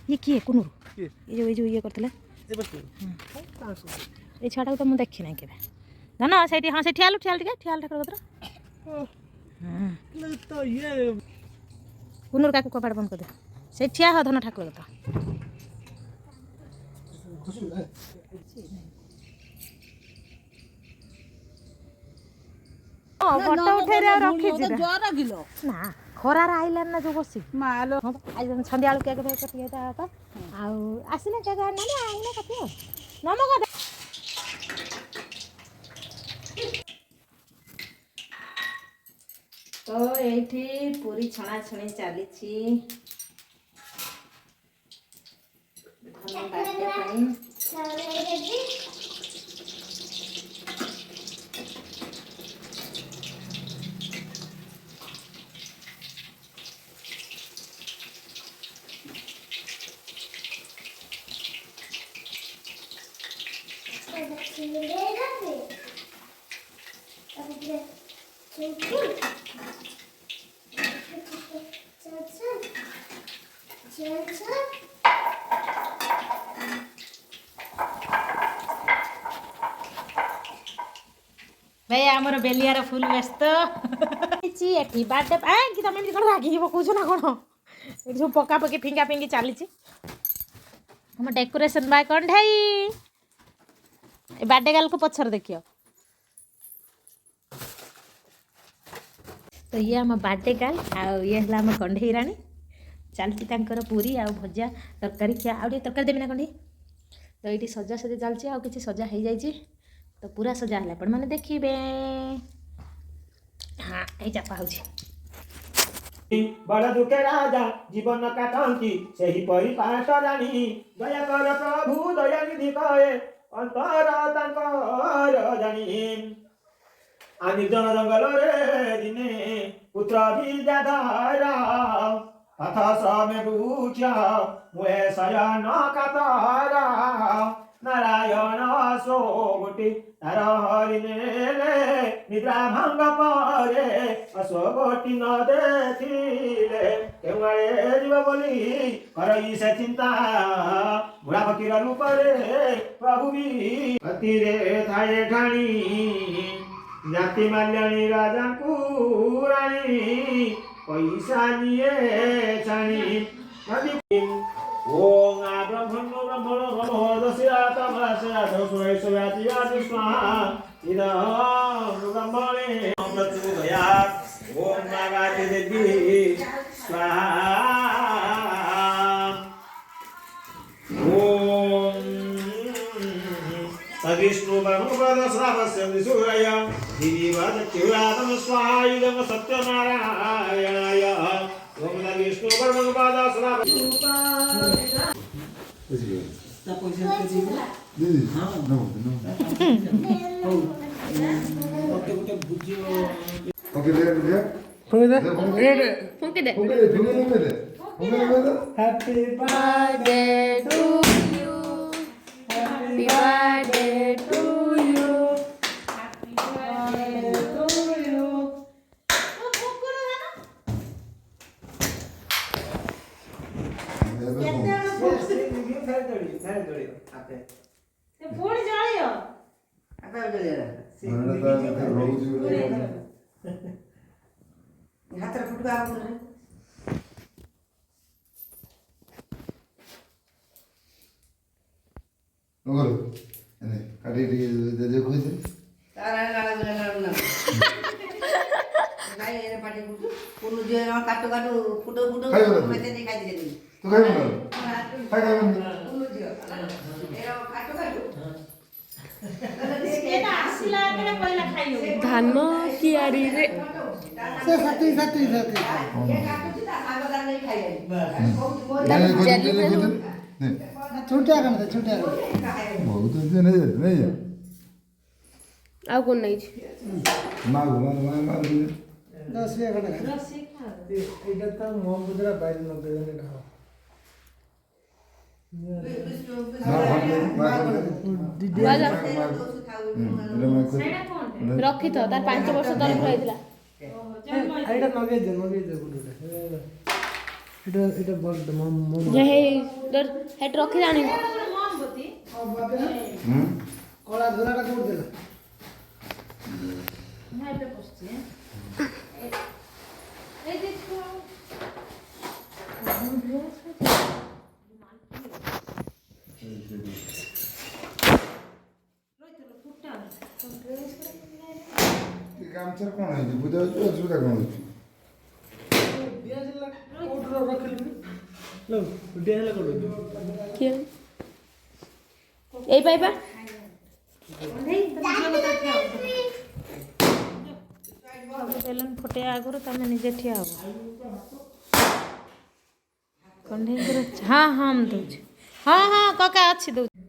ये किए कुनूर ये जो ये करथिले ये छाड़ा तो मुझे देखी ना के धन से हाँ से ठियालु ठियाल टे ठियाल ठाकुर कतर तो ये कुनूर का कपाट बंद कर दे से ठिया हो धन ठाकुर कतर फोटो उठे रखी ना खरार आइलान ना जो बसी मालो संध्या केक फेक कटी आसने केक आने आईना कथी नमक तो ये पूरी छणा छणी चली भाई आमर बेलियार फुल व्यस्त एठी बाटे कि तुम कौन रागी पकाउछ ना कौन ये सब पका पकी फिंगा फिंगी चली हम डेकोरेशन बाय कंठाई बार्डे गर्ल को पछर देखियो तो ये आम बार्डे गर्ल ये है आम कंढई राणी चलती पूरी आ भजा तरकारी खिया आ तरकारी देवी ना कंढई तो ये सजा सजा चलती आ कि सजा हो जाए तो पूरा सजा है आपण मैंने देखिए हाँ ये चापा हो बड़ दुखे राजा जीवन काटंती सही परिपाट रानी दया कर प्रभु दया निधि कहे अंतर तांकर जानी आनि जन जंगल रे दिने पुत्र भी जाधारा कथा समे रुचा मुए सयन कातारा नारायण सो गोटी तार हरिने निद्रा भंग परे असो गोटी न देखिले केवळे जीव बोली करई से चिंता बुढ़ा फकीर रूप रे प्रभु भी अतिरे थाए ठाणी जाति माल्याणी राजा को राणी पैसा निये छाणी ओम ब्रह्मणो ब्रह्मणो ब्रह्मो दस्यातमस्यातो स्वयस्वयाति याति स्वाहा इदं ब्रह्मणे प्रचोदयात् ओम नागाति देवी स्वाहा ओम सविष्णु ब्रह्मपद श्रावस्य विसूरय दिवादत्युरातम स्वाहा इदं सत्यनारायणाय ओम Vishnu ब्रह्मपद श्रावस्य Happy birthday to you. Happy birthday to you. Happy birthday to you. धान कियारी रे से साथी साथी साथी छुट्टिया बहुत नहीं आ कौन नहीं माग माग 10 रसी खा एटा त मोम बुदरा बाइल न बेने खा रखी तो तार 5 वर्ष तले रहितला एटा नगे जे गुडुटा এটা বল মম যে হে দর হেড রখি জানি মোমবতী কলা ধরাটা কোড দেলা না এটা বসছে এই দেখো ଗାମଛାରେ କ'ଣ ହେଇଛି ବୁଝା ହେଉଛି ଅସୁବିଧା କ'ଣ ହେଉଛି କୋଡର ରଖିଲୁ लो डिया ହେଲା କୋଡ কি এই পাইবা ବେଲୁନ ଫୁଟେଇବା ଆଗରୁ ତମେ ନିଜେ ଠିଆ ହବ କଣ୍ଢେଇ ହଁ ହଁ ମୁଁ ଦେଉଛି ହଁ ହଁ କକା ଅଛି ଦେଉଛି